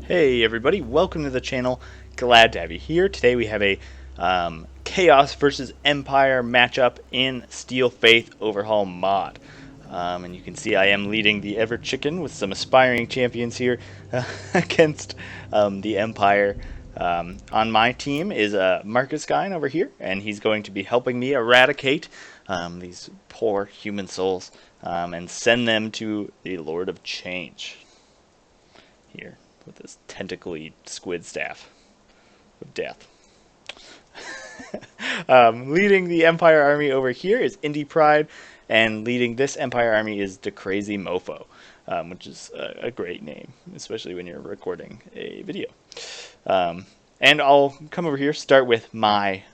Hey everybody, welcome to the channel. Glad to have you here. Today we have a Chaos versus Empire matchup in Steel Faith Overhaul mod. And you can see I am leading the Ever Chicken with some aspiring champions here against the Empire. On my team is Marcus Guy over here, and he's going to be helping me eradicate these poor human souls and send them to the Lord of Change here with this tentacly squid staff of death. Leading the Empire army over here is Indypride, and leading this Empire army is the Crazy Mofo, which is a great name, especially when you're recording a video. And I'll come over here, start with my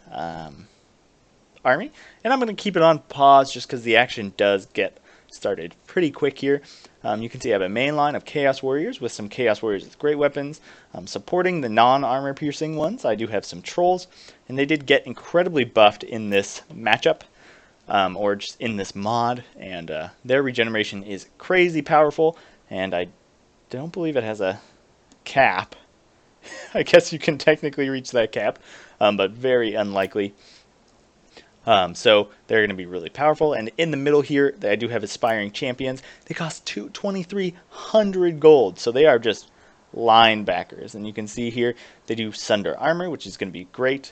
army, and I'm going to keep it on pause just because the action does get started pretty quick here. You can see I have a main line of Chaos Warriors with some Chaos Warriors with great weapons. Supporting the non-armor piercing ones, I do have some Trolls, and they did get incredibly buffed in this matchup, or just in this mod, and their regeneration is crazy powerful, and I don't believe it has a cap. I guess you can technically reach that cap, but very unlikely. So they're going to be really powerful. And in the middle here, I do have aspiring champions. They cost 2,300 gold, so they are just linebackers. And you can see here they do Sunder Armor, which is going to be great.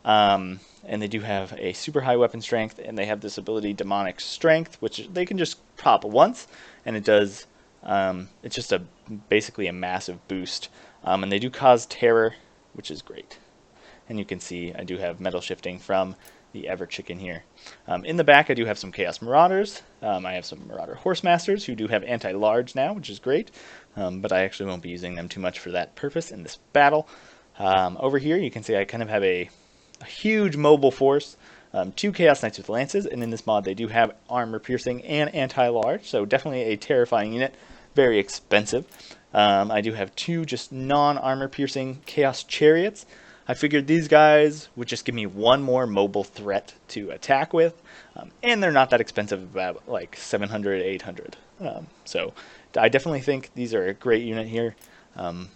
And they do have a super high weapon strength, and they have this ability Demonic Strength, which they can just pop once, and it does. It's just basically a massive boost. And they do cause terror, which is great. And you can see I do have metal shifting from the Ever Chicken here. In the back, I do have some Chaos Marauders. I have some Marauder Horsemasters who do have anti-large now, which is great, but I actually won't be using them too much for that purpose in this battle. Over here, you can see I kind of have a huge mobile force, 2 Chaos Knights with Lances, and in this mod they do have armor piercing and anti-large, so definitely a terrifying unit, very expensive. I do have 2 just non-armor piercing Chaos Chariots. I figured these guys would just give me one more mobile threat to attack with, and they're not that expensive, about like 700, 800. So I definitely think these are a great unit here. And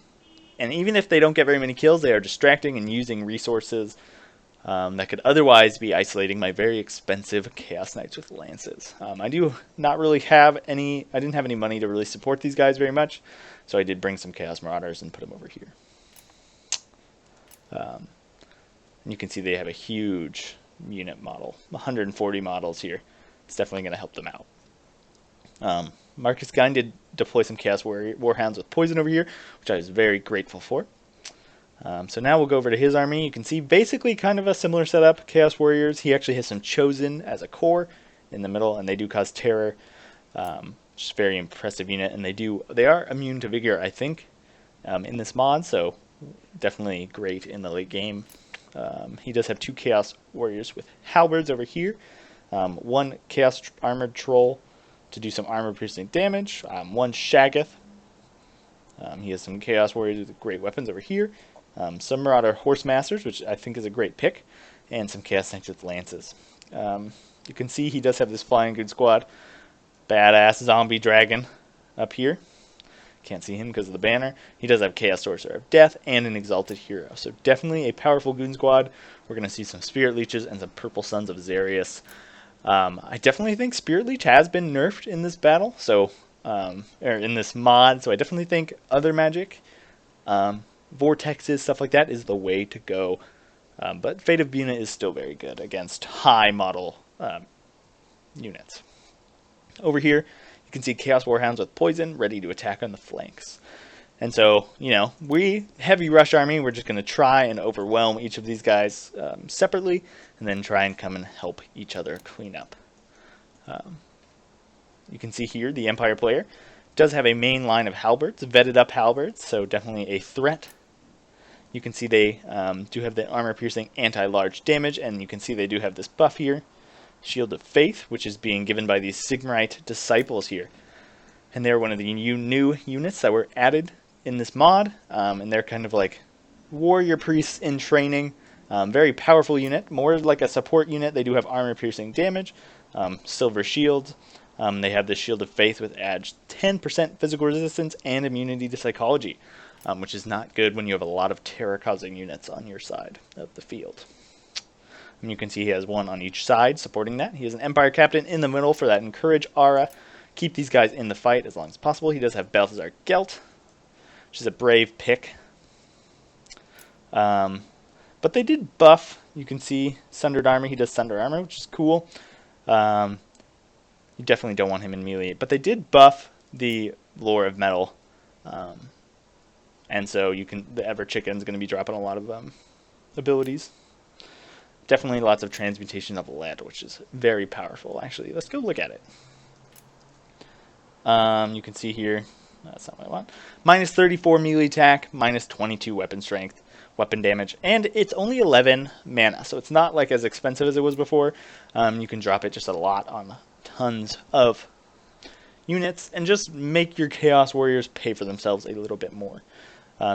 even if they don't get very many kills, they are distracting and using resources that could otherwise be isolating my very expensive Chaos Knights with Lances. I do not really have any, I didn't have any money to really support these guys very much, so I did bring some Chaos Marauders and put them over here. You can see they have a huge unit model, 140 models here. It's definitely going to help them out. Marcus Guy did deploy some Chaos Warhounds with poison over here, which I was very grateful for. So now we'll go over to his army. You can see basically kind of a similar setup. Chaos Warriors, he actually has some Chosen as a core in the middle, and they do cause terror. Just a very impressive unit, and they are immune to Vigor, I think, in this mod, so definitely great in the late game. He does have 2 Chaos Warriors with halberds over here, 1 Chaos Armored Troll to do some armor piercing damage, 1 Shaggoth. He has some Chaos Warriors with great weapons over here, some Marauder Horsemasters, which I think is a great pick, and some Chaos Knights with Lances. You can see he does have this Flying Good Squad, badass zombie dragon up here. Can't see him because of the banner. He does have Chaos Sorcerer of Death and an Exalted Hero. So definitely a powerful goon squad. We're going to see some Spirit Leeches and some Purple Sons of Xarius. I definitely think Spirit Leech has been nerfed in this battle, so or in this mod. So I definitely think other magic, vortexes, stuff like that is the way to go. But Fate of Buna is still very good against high model units. Over here, you can see Chaos Warhounds with poison ready to attack on the flanks. And so, we heavy rush army, we're just going to try and overwhelm each of these guys separately, and then try and come and help each other clean up. You can see here the Empire player does have a main line of halberds, vetted up halberds, so definitely a threat. You can see they do have the armor piercing anti-large damage, and you can see they do have this buff here, Shield of Faith, which is being given by these Sigmarite disciples here. And they're one of the new units that were added in this mod, and they're kind of like warrior priests in training. Very powerful unit, more like a support unit. They do have armor piercing damage, silver shields, They have the Shield of Faith, with adds 10% physical resistance and immunity to psychology, which is not good when you have a lot of terror-causing units on your side of the field. And you can see he has one on each side supporting that. He has an Empire Captain in the middle for that Encourage aura. Keep these guys in the fight as long as possible. He does have Balthazar Gelt, which is a brave pick. But they did buff, you can see, Sundered Armor. He does Sundered Armor, which is cool. You definitely don't want him in melee. But they did buff the Lore of Metal. And so the Ever Chicken is going to be dropping a lot of abilities. Definitely lots of transmutation of lead, which is very powerful, actually. Let's go look at it. You can see here, that's not what I want. Minus 34 melee attack, minus 22 weapon strength, weapon damage, and it's only 11 mana, so it's not like as expensive as it was before. You can drop it just a lot on tons of units, and just make your Chaos Warriors pay for themselves a little bit more.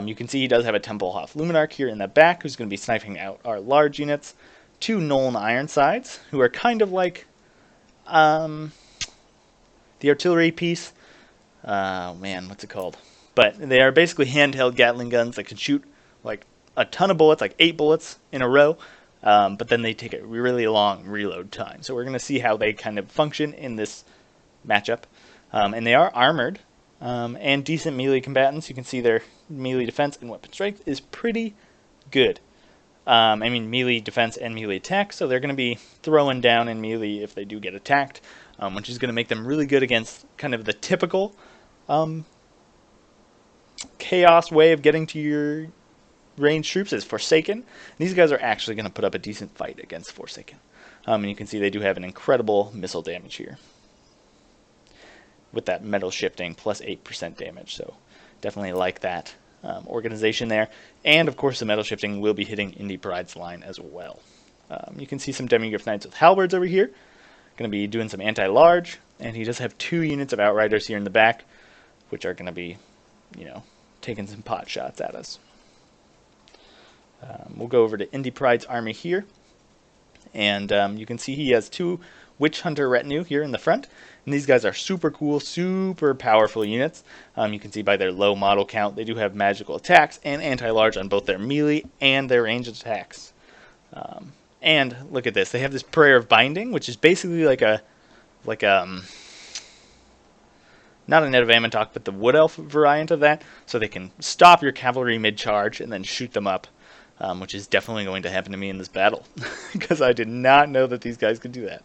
You can see he does have a Templehof Luminarch here in the back, who's going to be sniping out our large units. 2 Nuln Ironsides, who are kind of like the artillery piece. Man, what's it called? But they are basically handheld Gatling guns that can shoot like a ton of bullets, like 8 bullets in a row. But then they take a really long reload time. So we're going to see how they kind of function in this matchup. And they are armored and decent melee combatants. You can see their melee defense and weapon strength is pretty good. I mean, melee defense and melee attack, so they're going to be throwing down in melee if they do get attacked, which is going to make them really good against kind of the typical chaos way of getting to your ranged troops is Forsaken. These guys are actually going to put up a decent fight against Forsaken. And you can see they do have an incredible missile damage here, with that metal shifting plus 8% damage, so definitely like that organization there. And of course the metal shifting will be hitting Indypride's line as well. You can see some Demigryph Knights with halberds over here, going to be doing some anti-large, and he does have 2 units of Outriders here in the back, which are going to be, you know, taking some pot shots at us. We'll go over to Indypride's army here, and you can see he has 2 Witch Hunter retinue here in the front, and these guys are super cool, super powerful units. You can see by their low model count, they do have magical attacks and anti-large on both their melee and their ranged attacks. And look at this, they have this Prayer of Binding, which is basically like not a Net of Amantok, but the Wood Elf variant of that, so they can stop your cavalry mid-charge and then shoot them up, which is definitely going to happen to me in this battle, because I did not know that these guys could do that.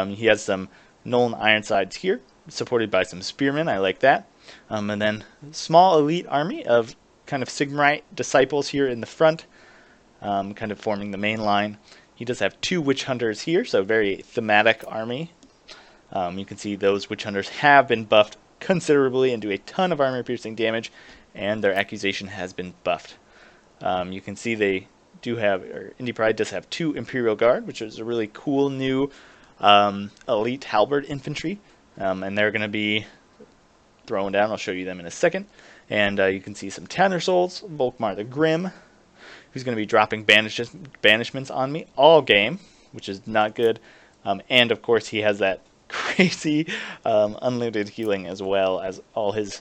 He has some Nuln Ironsides here, supported by some Spearmen. I like that. And then small elite army of kind of Sigmarite disciples here in the front, kind of forming the main line. He does have 2 Witch Hunters here, so very thematic army. You can see those Witch Hunters have been buffed considerably and do a ton of armor-piercing damage, and their accusation has been buffed. You can see they do have, or Indypride does have 2 Imperial Guard, which is a really cool new elite halberd infantry, and they're going to be throwing down. I'll show you them in a second. And you can see some Tanner Souls, Volkmar the Grim, who's going to be dropping banishments on me all game, which is not good. And of course he has that crazy unlimited healing, as well as all his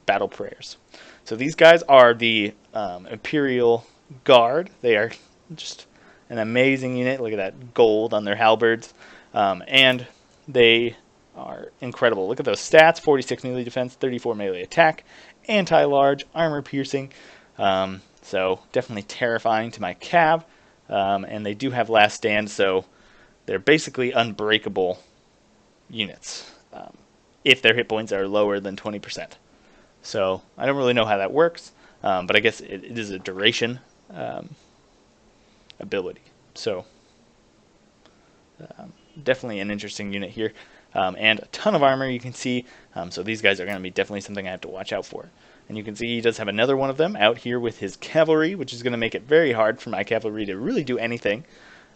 battle prayers. So these guys are the Imperial Guard. They are just an amazing unit. Look at that gold on their halberds. And they are incredible. Look at those stats: 46 melee defense, 34 melee attack, anti-large, armor piercing. So definitely terrifying to my cav. And they do have Last Stand, so they're basically unbreakable units if their hit points are lower than 20%. So I don't really know how that works, but I guess it is a duration ability. So definitely an interesting unit here, and a ton of armor you can see. So these guys are going to be definitely something I have to watch out for. And you can see he does have another one of them out here with his cavalry, which is going to make it very hard for my cavalry to really do anything.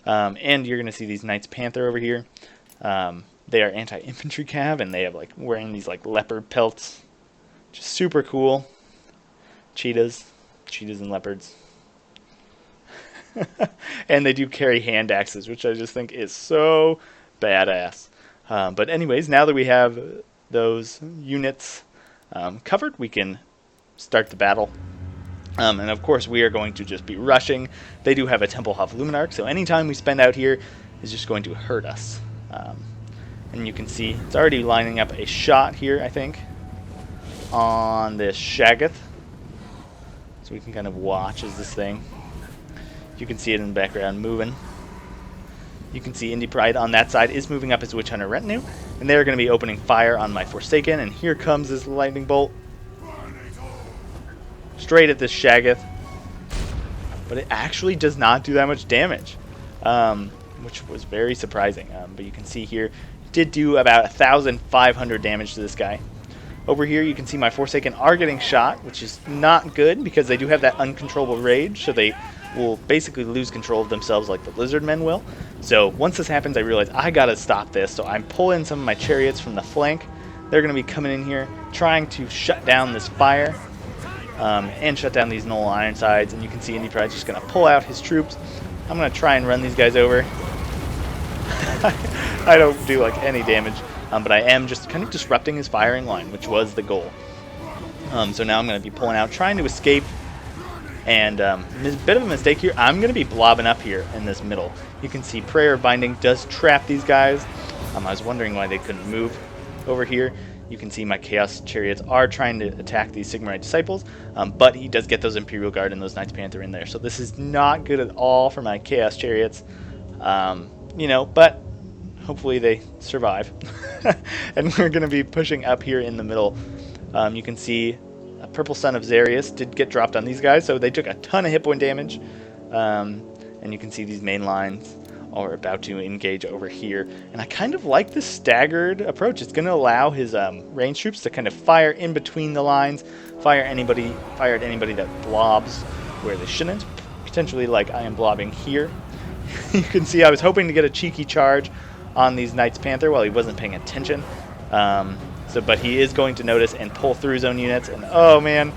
And you're going to see these Knights Panther over here. They are anti-infantry cav, and they have like wearing these like leopard pelts. Just super cool. Cheetahs and leopards. And they do carry hand axes, which I just think is so badass. But anyways, now that we have those units covered, we can start the battle. And of course, we are going to just be rushing. They do have a Templehof Luminarch, so any time we spend out here is just going to hurt us. And you can see it's already lining up a shot here, I think, on this Shaggoth. So we can kind of watch as this thing. You can see it in the background moving. You can see Indypride on that side is moving up his Witch Hunter retinue, and they're going to be opening fire on my Forsaken, and here comes this lightning bolt. Straight at this Shaggoth. But it actually does not do that much damage, which was very surprising. But you can see here, it did do about 1,500 damage to this guy. Over here, you can see my Forsaken are getting shot, which is not good because they do have that uncontrollable rage, so they will basically lose control of themselves like the lizard men will. So once this happens, I realize I gotta stop this, so I'm pulling some of my chariots from the flank. They're gonna be coming in here, trying to shut down this fire, and shut down these Knoll Ironsides, and you can see Indypride's just gonna pull out his troops. I'm gonna try and run these guys over. I don't do like any damage, but I am just kind of disrupting his firing line, which was the goal. So now I'm gonna be pulling out, trying to escape. And a bit of a mistake here. I'm going to be blobbing up here in this middle. You can see Prayer of Binding does trap these guys. I was wondering why they couldn't move over here. You can see my Chaos Chariots are trying to attack these Sigmarite Disciples, but he does get those Imperial Guard and those Knights Panther in there. So this is not good at all for my Chaos Chariots. You know, but hopefully they survive. And we're going to be pushing up here in the middle. You can see Purple Sun of Xarius did get dropped on these guys, so they took a ton of hit point damage. And you can see these main lines are about to engage over here. And I kind of like this staggered approach. It's going to allow his range troops to kind of fire in between the lines, fire at anybody that blobs where they shouldn't. Potentially like I am blobbing here. You can see I was hoping to get a cheeky charge on these Knights Panther while he wasn't paying attention. But he is going to notice and pull through his own units, and oh man,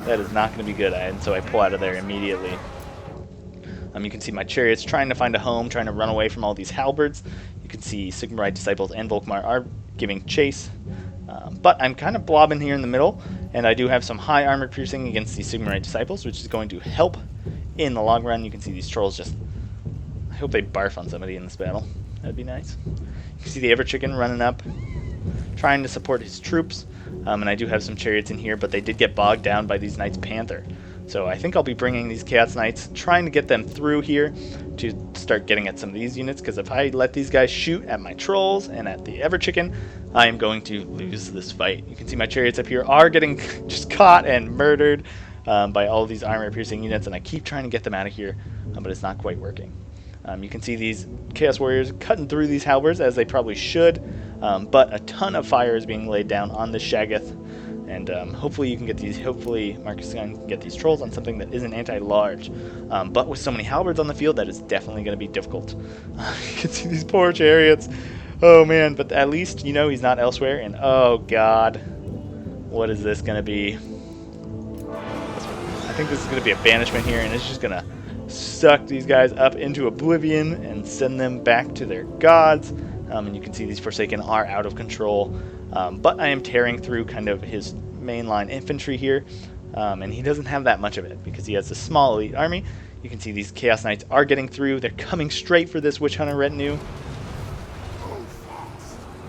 that is not going to be good. And so I pull out of there immediately. You can see my chariots trying to find a home, trying to run away from all these halberds. You can see Sigmarite Disciples and Volkmar are giving chase. But I'm kind of blobbing here in the middle, and I do have some high armor piercing against these Sigmarite Disciples, which is going to help in the long run. You can see these trolls just... I hope they barf on somebody in this battle. That'd be nice. You can see the Ever Chicken running up, trying to support his troops, and I do have some chariots in here, but they did get bogged down by these Knights Panther. So I think I'll be bringing these Chaos Knights, trying to get them through here to start getting at some of these units, because if I let these guys shoot at my trolls and at the Ever Chicken, I am going to lose this fight. You can see my chariots up here are getting just caught and murdered by all these armor-piercing units, and I keep trying to get them out of here, but it's not quite working. You can see these Chaos Warriors cutting through these halberds, as they probably should, but a ton of fire is being laid down on this Shaggoth, and hopefully you can get these, hopefully Marcus can get these trolls on something that isn't anti-large. But with so many halberds on the field, that is definitely going to be difficult. You can see these poor chariots. Oh man, but at least, you know, he's not elsewhere, and oh god, what is this going to be? I think this is going to be a banishment here, and it's just going to suck these guys up into oblivion and send them back to their gods. And you can see these Forsaken are out of control. But I am tearing through kind of his mainline infantry here. And he doesn't have that much of it because he has a small elite army. You can see these Chaos Knights are getting through. They're coming straight for this Witch Hunter retinue.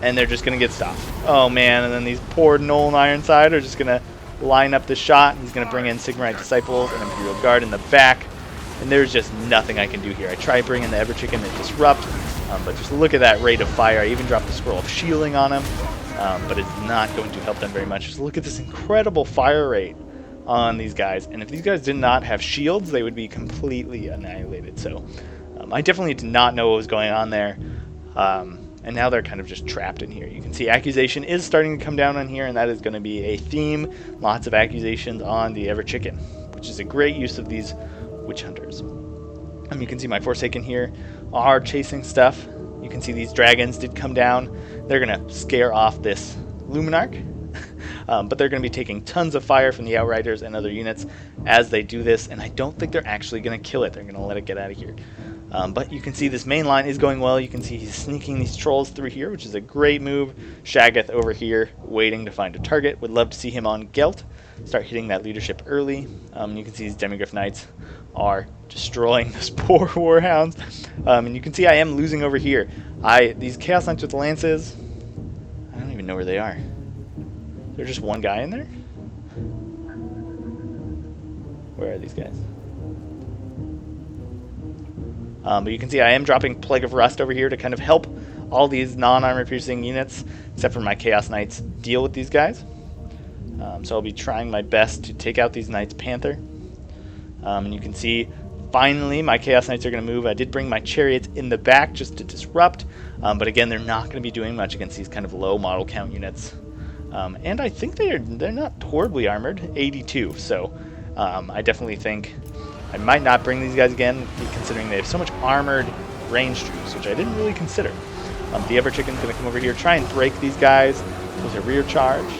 And they're just going to get stopped. Oh man, and then these poor Knoll Ironside are just going to line up the shot. He's going to bring in Sigmarite Disciples and Imperial Guard in the back. And there's just nothing I can do here. I try bringing the Ever Chicken to disrupt, but just look at that rate of fire. I even dropped the Scroll of Shielding on him, but it's not going to help them very much. Just look at this incredible fire rate on these guys. And if these guys did not have shields, they would be completely annihilated. So I definitely did not know what was going on there. And now they're kind of just trapped in here. You can see accusation is starting to come down on here, and that is going to be a theme. Lots of accusations on the Ever Chicken, which is a great use of these Witch Hunters. You can see my Forsaken here are chasing stuff. You can see these dragons did come down. They're going to scare off this Luminarch. But they're going to be taking tons of fire from the Outriders and other units as they do this, and I don't think they're actually going to kill it. They're going to let it get out of here. But you can see this main line is going well. You can see he's sneaking these trolls through here, which is a great move. Shaggoth over here waiting to find a target. Would love to see him on Gelt. Start hitting that leadership early. You can see these Demigryph Knights are destroying those poor Warhounds. And you can see I am losing over here. These Chaos Knights with Lances, I don't even know where they are. There's just one guy in there? Where are these guys? But you can see I am dropping Plague of Rust over here to kind of help all these non-armor piercing units, except for my Chaos Knights, deal with these guys. So I'll be trying my best to take out these Knights Panther. And you can see finally my Chaos Knights are going to move. I did bring my Chariots in the back just to disrupt, but again they're not going to be doing much against these kind of low model count units. And I think they're not horribly armored, 82. So I definitely think I might not bring these guys again, considering they have so much armored range troops, which I didn't really consider. The Ever Chicken's going to come over here, try and break these guys with a rear charge.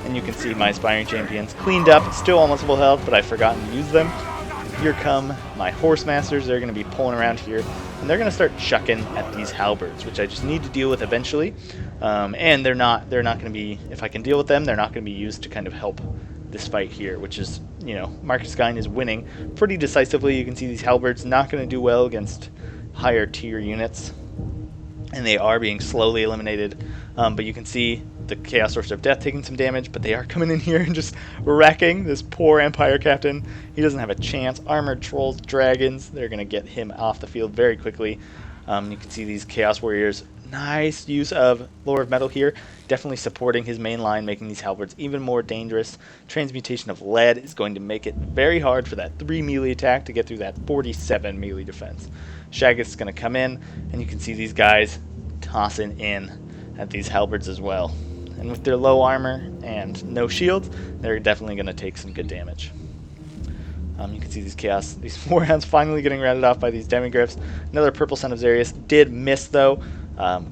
And you can see my Aspiring Champions cleaned up, still almost full health, but I've forgotten to use them. And here come my Horse Masters. They're going to be pulling around here, and they're going to start chucking at these halberds, which I just need to deal with eventually. And they're not going to be, if I can deal with them, they're not going to be used to kind of help this fight here, which is, you know, Marcus Skyn is winning pretty decisively. You can see these halberds not going to do well against higher tier units, and they are being slowly eliminated. But you can see the Chaos Sorcerer of Death taking some damage, but they are coming in here and just wrecking this poor Empire captain. He doesn't have a chance. Armored Trolls, Dragons, they're going to get him off the field very quickly. You can see these Chaos Warriors. Nice use of Lore of Metal here, definitely supporting his main line, making these halberds even more dangerous. Transmutation of Lead is going to make it very hard for that 3 melee attack to get through that 47 melee defense. Shaggoth is going to come in, and you can see these guys tossing in at these halberds as well. And with their low armor and no shields, they're definitely going to take some good damage. You can see these Warhounds finally getting routed off by these Demigryphs. Another Purple Son of Xarius did miss though.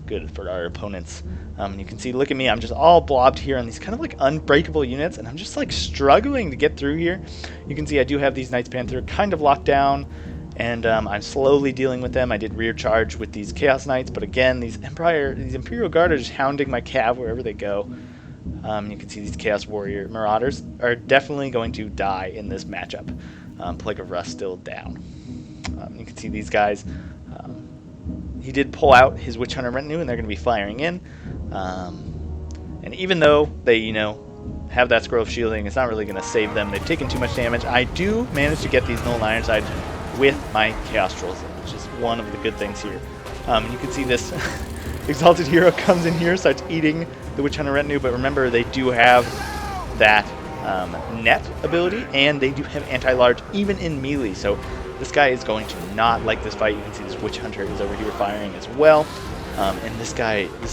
Good for our opponents. You can see, look at me, I'm just all blobbed here on these kind of like unbreakable units, and I'm just like struggling to get through here. You can see I do have these Knights Panther kind of locked down, and I'm slowly dealing with them. I did rear charge with these Chaos Knights, but again, these Imperial Guard are just hounding my cav wherever they go. You can see these Chaos Warrior Marauders are definitely going to die in this matchup. Plague of Rust still down. You can see these guys. He did pull out his Witch Hunter retinue, and they're going to be firing in. And even though they, you know, have that Scroll of Shielding, it's not really going to save them. They've taken too much damage. I do manage to get these Null and Ironside with my Chaos Trolls, which is one of the good things here. You can see this Exalted Hero comes in here, starts eating the Witch Hunter retinue, but remember they do have that net ability, and they do have anti-large even in melee, so this guy is going to not like this fight. You can see this Witch Hunter is over here firing as well, and this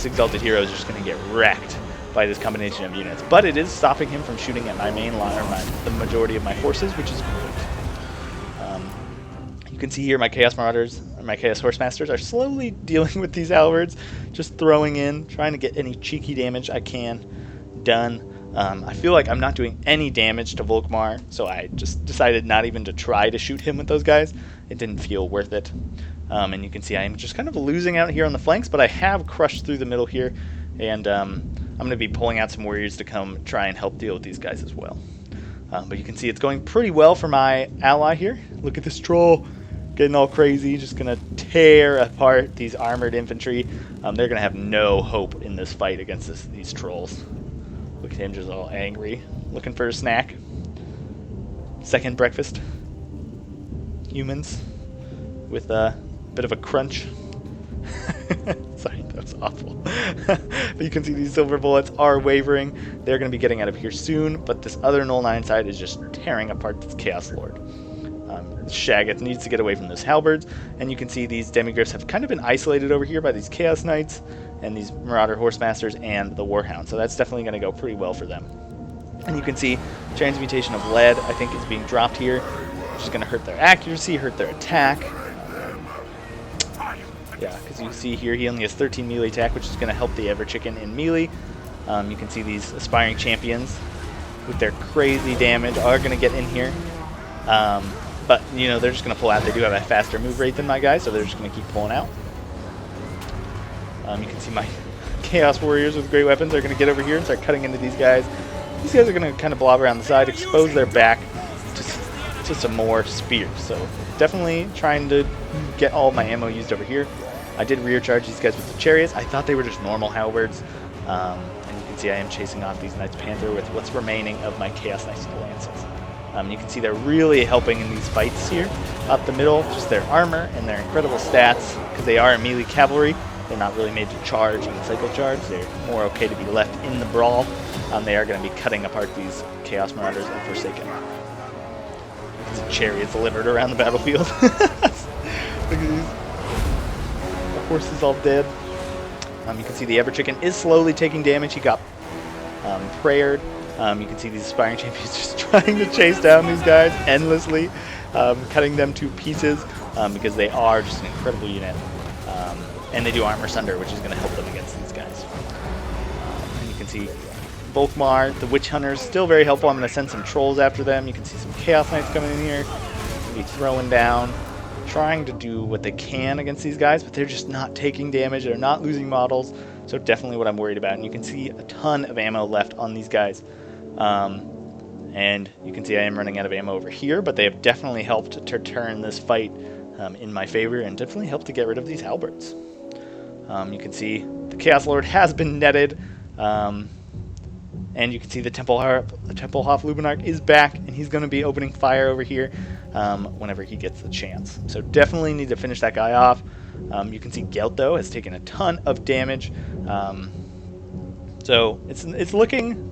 Exalted Hero is just going to get wrecked by this combination of units, but it is stopping him from shooting at my main line, or the majority of my horses, which is great. You can see here my Chaos Marauders, or my Chaos Horsemasters, are slowly dealing with these halberds, just throwing in, trying to get any cheeky damage I can done. I feel like I'm not doing any damage to Volkmar, so I just decided not even to try to shoot him with those guys. It didn't feel worth it. And you can see I am just kind of losing out here on the flanks, but I have crushed through the middle here, and I'm going to be pulling out some warriors to come try and help deal with these guys as well. But you can see it's going pretty well for my ally here. Look at this troll getting all crazy, just going to tear apart these armored infantry. They're going to have no hope in this fight against these trolls. Look at him just all angry, looking for a snack. Second breakfast. Humans with a bit of a crunch. Sorry, that's awful. But you can see these silver bullets are wavering. They're going to be getting out of here soon, but this other Null Nine side is just tearing apart this Chaos Lord. Shaggoth needs to get away from those halberds, and you can see these Demigryphs have kind of been isolated over here by these Chaos Knights and these Marauder Horsemasters and the Warhound, so that's definitely going to go pretty well for them. And you can see Transmutation of Lead, I think, is being dropped here, which is going to hurt their accuracy, hurt their attack. Yeah, because you see here he only has 13 melee attack, which is going to help the Ever Chicken in melee. You can see these Aspiring Champions with their crazy damage are going to get in here. But, you know, they're just going to pull out. They do have a faster move rate than my guys, so they're just going to keep pulling out. You can see my Chaos Warriors with great weapons are going to get over here and start cutting into these guys. These guys are going to kind of blob around the side, expose their back to some more spears. So definitely trying to get all of my ammo used over here. I did rear charge these guys with the chariots. I thought they were just normal halberds. And you can see I am chasing off these Knights Panther with what's remaining of my Chaos Knights Lances. You can see they're really helping in these fights here up the middle. Just their armor and their incredible stats, because they are a melee cavalry. They're not really made to charge and cycle charge. They're more okay to be left in the brawl. They are going to be cutting apart these Chaos Marauders and Forsaken. These chariots delivered around the battlefield. Look at these. The horse is all dead. You can see the Ever Chicken is slowly taking damage. He got prayered. You can see these Aspiring Champions just trying to chase down these guys endlessly, cutting them to pieces because they are just an incredible unit. And they do Armor Sunder, which is going to help them against these guys. And you can see Volkmar, the Witch Hunters, still very helpful. I'm going to send some Trolls after them. You can see some Chaos Knights coming in here. Be throwing down, trying to do what they can against these guys, but they're just not taking damage. They're not losing models. So definitely what I'm worried about. And you can see a ton of ammo left on these guys. And you can see I am running out of ammo over here, but they have definitely helped to turn this fight in my favor and definitely helped to get rid of these halberds. You can see the Chaos Lord has been netted, and you can see the Tempelhof Lubinarch is back, and he's going to be opening fire over here whenever he gets the chance. So definitely need to finish that guy off. You can see Gelto has taken a ton of damage, so it's looking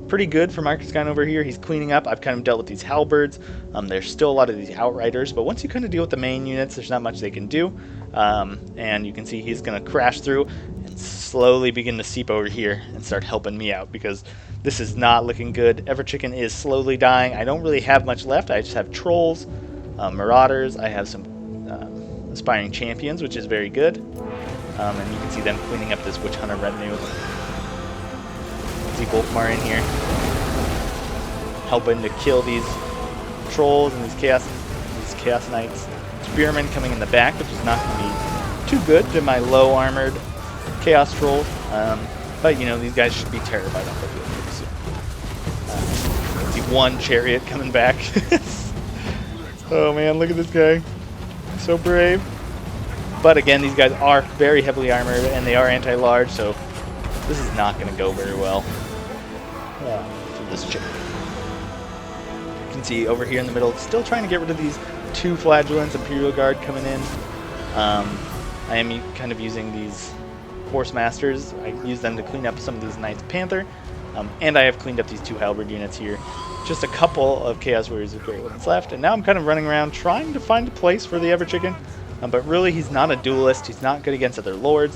pretty good for Marcus Gunn over here. He's cleaning up. I've kind of dealt with these halberds. There's still a lot of these outriders, but once you kind of deal with the main units, there's not much they can do. And you can see he's going to crash through and slowly begin to seep over here and start helping me out because this is not looking good. Everchicken is slowly dying. I don't really have much left. I just have Trolls, Marauders. I have some Aspiring Champions, which is very good. And you can see them cleaning up this Witch Hunter retinue. See Volkmar in here helping to kill these Trolls and these Chaos Knights. Spearmen coming in the back, which is not going to be too good to my low armored Chaos Trolls. But you know, these guys should be terrified off the field pretty soon. See one chariot coming back. Oh man, look at this guy. So brave. But again, these guys are very heavily armored and they are anti-large, so this is not going to go very well for this chick. You can see over here in the middle, still trying to get rid of these two Flagellants, Imperial Guard coming in. I am kind of using these Horse Masters. I use them to clean up some of these Knights Panther. And I have cleaned up these two Halberd units here. Just a couple of Chaos Warriors with great weapons left. And now I'm kind of running around trying to find a place for the Everchicken. But really, he's not a duelist. He's not good against other lords.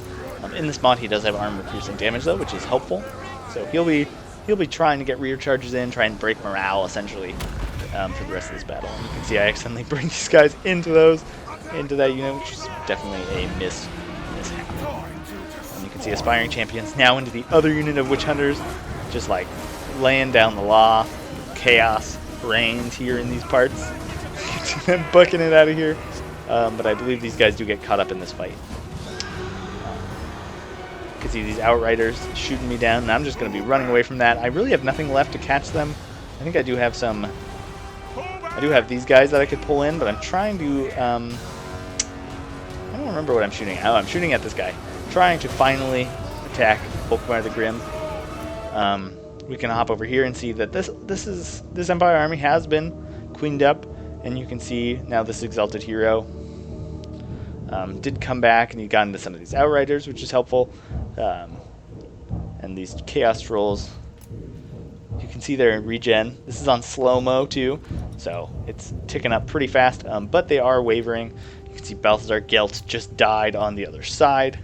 In this mod, he does have armor-piercing damage, though, which is helpful. So he'll be trying to get rear charges in, try and break morale, essentially, for the rest of this battle. And you can see I accidentally bring these guys into that unit, which is definitely a mishap. And you can see Aspiring Champions now into the other unit of Witch Hunters, just like laying down the law. Chaos reigns here in these parts. You can see them bucking it out of here. But I believe these guys do get caught up in this fight. You can see these Outriders shooting me down, and I'm just going to be running away from that. I really have nothing left to catch them. I think I do have some... I do have these guys that I could pull in, but I'm trying to... I don't remember what I'm shooting at. Oh, I'm shooting at this guy. Trying to finally attack Volkmar the Grim. We can hop over here and see that this Empire army has been cleaned up. And you can see now this Exalted Hero did come back, and he got into some of these Outriders, which is helpful. And these Chaos Trolls, you can see they're in regen. This is on slow-mo too, so it's ticking up pretty fast, but they are wavering. You can see Balthazar Gelt just died on the other side.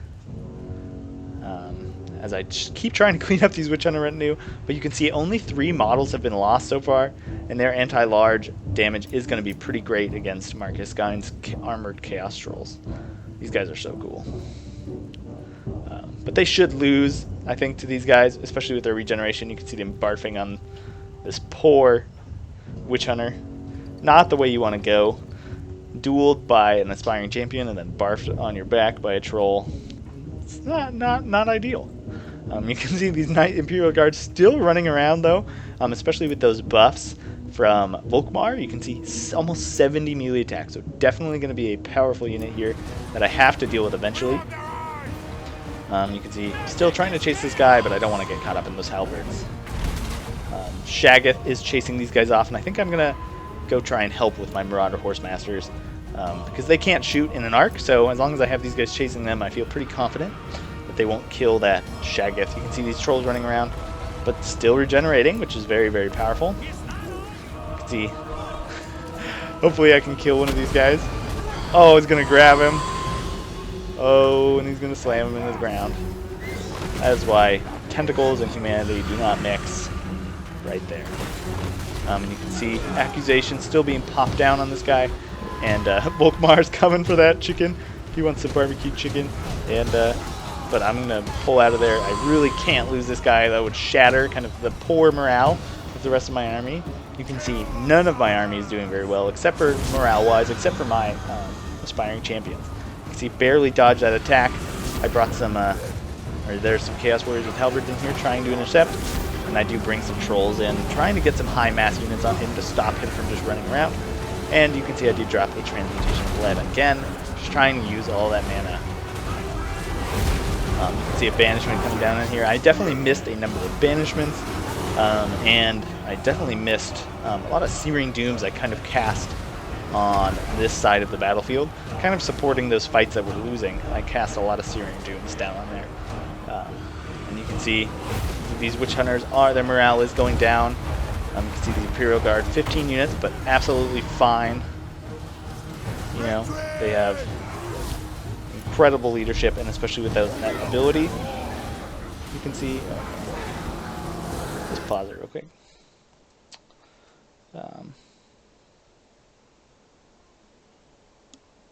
As I just keep trying to clean up these Witch Hunter retinue, but you can see only 3 models have been lost so far, and their anti-large damage is going to be pretty great against Marcus Guine's armored Chaos Trolls. These guys are so cool. But they should lose, I think, to these guys, especially with their regeneration. You can see them barfing on this poor Witch Hunter. not the way you want to go. Dueled by an aspiring champion and then barfed on your back by a troll. It's not ideal. You can see these Imperial Guards still running around though, especially with those buffs from Volkmar. You can see almost 70 melee attacks, so definitely going to be a powerful unit here that I have to deal with eventually. You can see still trying to chase this guy, but I don't want to get caught up in those halberds. Shaggoth is chasing these guys off, and I think I'm going to go try and help with my Marauder Horse Masters because they can't shoot in an arc, so as long as I have these guys chasing them, I feel pretty confident that they won't kill that Shaggoth. You can see these trolls running around, but still regenerating, which is very, very powerful. You can see, hopefully I can kill one of these guys. Oh, he's going to grab him. Oh, and he's going to slam him into the ground. That is why tentacles and humanity do not mix right there. And you can see accusations still being popped down on this guy. And Volkmar's coming for that chicken. He wants the barbecue chicken. And but I'm going to pull out of there. I really can't lose this guy. That would shatter kind of the poor morale of the rest of my army. You can see none of my army is doing very well, except for morale-wise, except for my aspiring champions. You can see barely dodge that attack. I brought some, or there's some Chaos Warriors with halberds in here trying to intercept. And I do bring some trolls in, trying to get some high mass units on him to stop him from just running around. And you can see I do drop the Transmutation of Lead again, just trying to use all that mana. You can see a banishment coming down in here. I definitely missed a number of banishments, and I definitely missed a lot of Searing Dooms I kind of cast on this side of the battlefield, kind of supporting those fights that we're losing. I cast a lot of Searing Dooms down on there. And you can see these Witch Hunters their morale is going down. You can see the Imperial Guard, 15 units, but absolutely fine. You know, they have incredible leadership, and especially with that ability, you can see. Let's pause it real quick.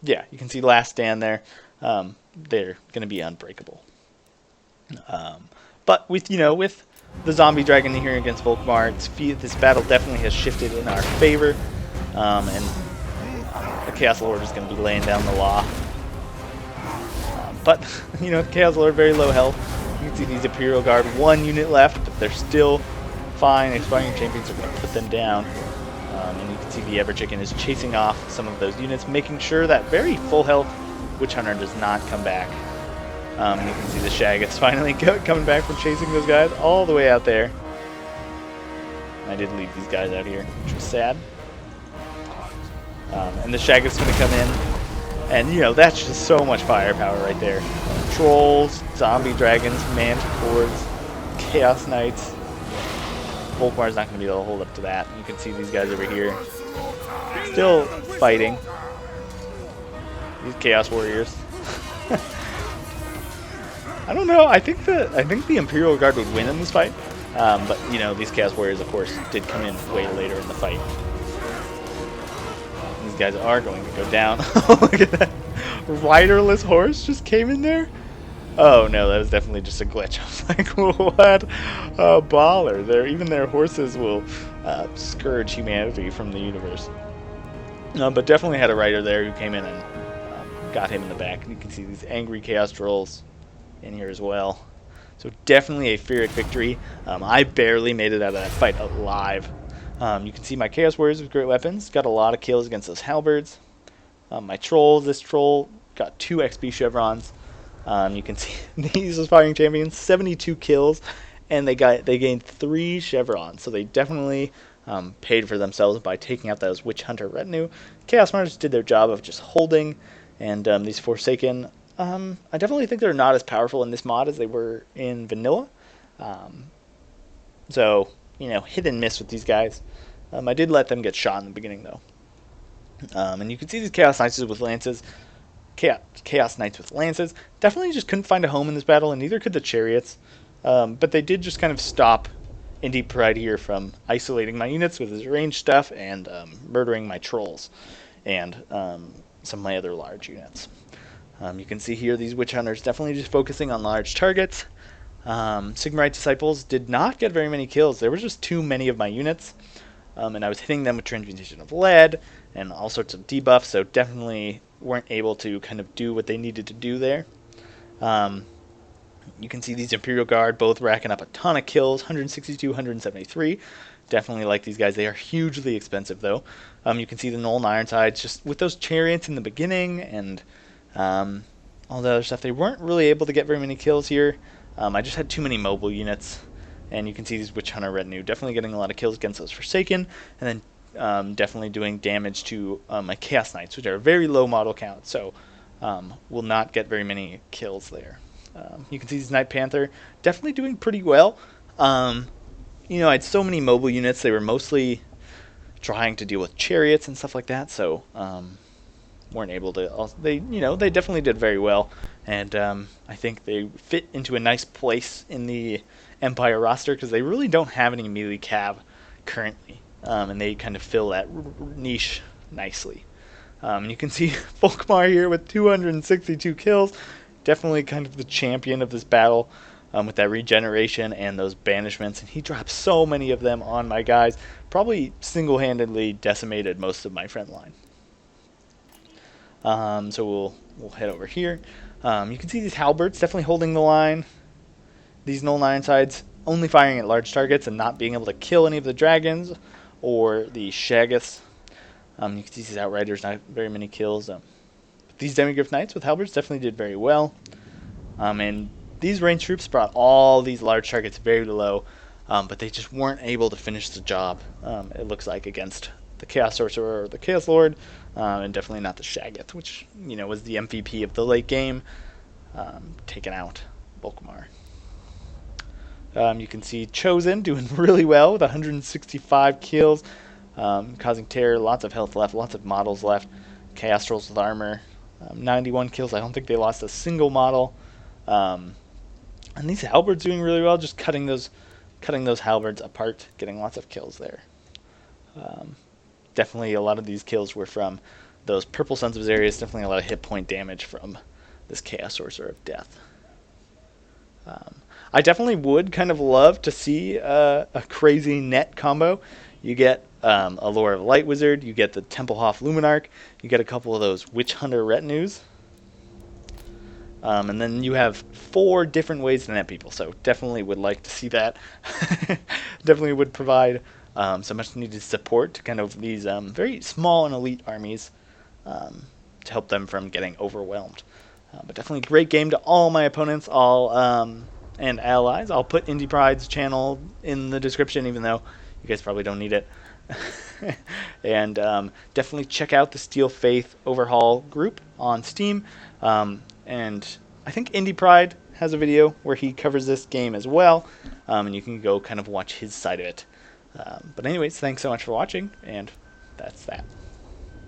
Yeah, you can see Last Stand there. They're going to be unbreakable. But with the zombie dragon here against Volkmar, this battle definitely has shifted in our favor, and the Chaos Lord is going to be laying down the law. But the Chaos Lord very low health. You can see these Imperial Guard, 1 unit left, but they're still fine. Expiring champions are going to put them down, and you can see the Ever Chicken is chasing off some of those units, making sure that very full health Witch Hunter does not come back. And you can see the Shaggoths finally coming back from chasing those guys all the way out there. I did leave these guys out here, which was sad. And the Shaggoth's going to come in. And, that's just so much firepower right there. Trolls, zombie dragons, manticores, chaos knights. Volkmar's not going to be able to hold up to that. You can see these guys over here still fighting. These chaos warriors. I don't know. I think the Imperial Guard would win in this fight, but these Chaos Warriors, of course, did come in way later in the fight. These guys are going to go down. Look at that! Riderless horse just came in there. Oh no, that was definitely just a glitch. I was like, what a baller! Even their horses will scourge humanity from the universe. But definitely had a rider there who came in and got him in the back. And you can see these angry Chaos Trolls in here as well. So definitely a Pyrrhic victory. I barely made it out of that fight alive. You can see my Chaos Warriors with great weapons. Got a lot of kills against those halberds. My trolls, this troll got 2 XP chevrons. You can see these aspiring champions, 72 kills, and they gained 3 chevrons. So they definitely paid for themselves by taking out those Witch Hunter retinue. Chaos Martyrs did their job of just holding, and these Forsaken, I definitely think they're not as powerful in this mod as they were in vanilla. So, hit and miss with these guys. I did let them get shot in the beginning, though. And you can see these Chaos Knights with lances. Chaos Knights with lances definitely just couldn't find a home in this battle, and neither could the Chariots. But they did just kind of stop Indypride here from isolating my units with his ranged stuff and murdering my trolls and some of my other large units. You can see here these Witch Hunters definitely just focusing on large targets. Sigmarite Disciples did not get very many kills. There was just too many of my units. and I was hitting them with Transmutation of Lead and all sorts of debuffs, so definitely weren't able to kind of do what they needed to do there. You can see these Imperial Guard both racking up a ton of kills, 162, 173. Definitely like these guys. They are hugely expensive, though. You can see the Null and Ironsides just with those chariots in the beginning and all the other stuff. They weren't really able to get very many kills here. I just had too many mobile units. And you can see these Witch Hunter retinue definitely getting a lot of kills against those Forsaken. And then definitely doing damage to my Chaos Knights, which are a very low model count. So will not get very many kills there. You can see these Night Panther definitely doing pretty well. I had so many mobile units. They were mostly trying to deal with chariots and stuff like that, so weren't able to. They definitely did very well, and I think they fit into a nice place in the Empire roster because they really don't have any melee cav currently, and they kind of fill that niche nicely. You can see Volkmar here with 262 kills. Definitely kind of the champion of this battle with that regeneration and those banishments. And he dropped so many of them on my guys. Probably single-handedly decimated most of my front line. So we'll head over here. You can see these halberds definitely holding the line. These Null Ironsides only firing at large targets and not being able to kill any of the dragons or the Shaggoths. You can see these Outriders, not very many kills. These Demigryph Knights with halberds definitely did very well. And these ranged troops brought all these large targets very low, but they just weren't able to finish the job, it looks like, against the Chaos Sorcerer or the Chaos Lord, and definitely not the Shaggoth, which was the MVP of the late game, taking out Volkmar. You can see Chosen doing really well with 165 kills, causing terror, lots of health left, lots of models left. Chaos Trolls with armor, 91 kills. I don't think they lost a single model. And these halberds doing really well, just cutting those halberds apart, getting lots of kills there. Definitely a lot of these kills were from those purple Sons of Zarius. Definitely a lot of hit point damage from this Chaos Sorcerer of Death. I definitely would kind of love to see a crazy net combo. You get a Lore of Light Wizard, you get the Templehof Luminarch, you get a couple of those Witch Hunter retinues. And then you have 4 different ways to net people, so definitely would like to see that. Definitely would provide some much needed support to kind of these very small and elite armies to help them from getting overwhelmed. But definitely great game to all my opponents, and allies. I'll put Indypride's channel in the description, even though you guys probably don't need it. And definitely check out the Steel Faith Overhaul group on Steam. And I think Indypride has a video where he covers this game as well, and you can go kind of watch his side of it. But anyways, thanks so much for watching, and that's that.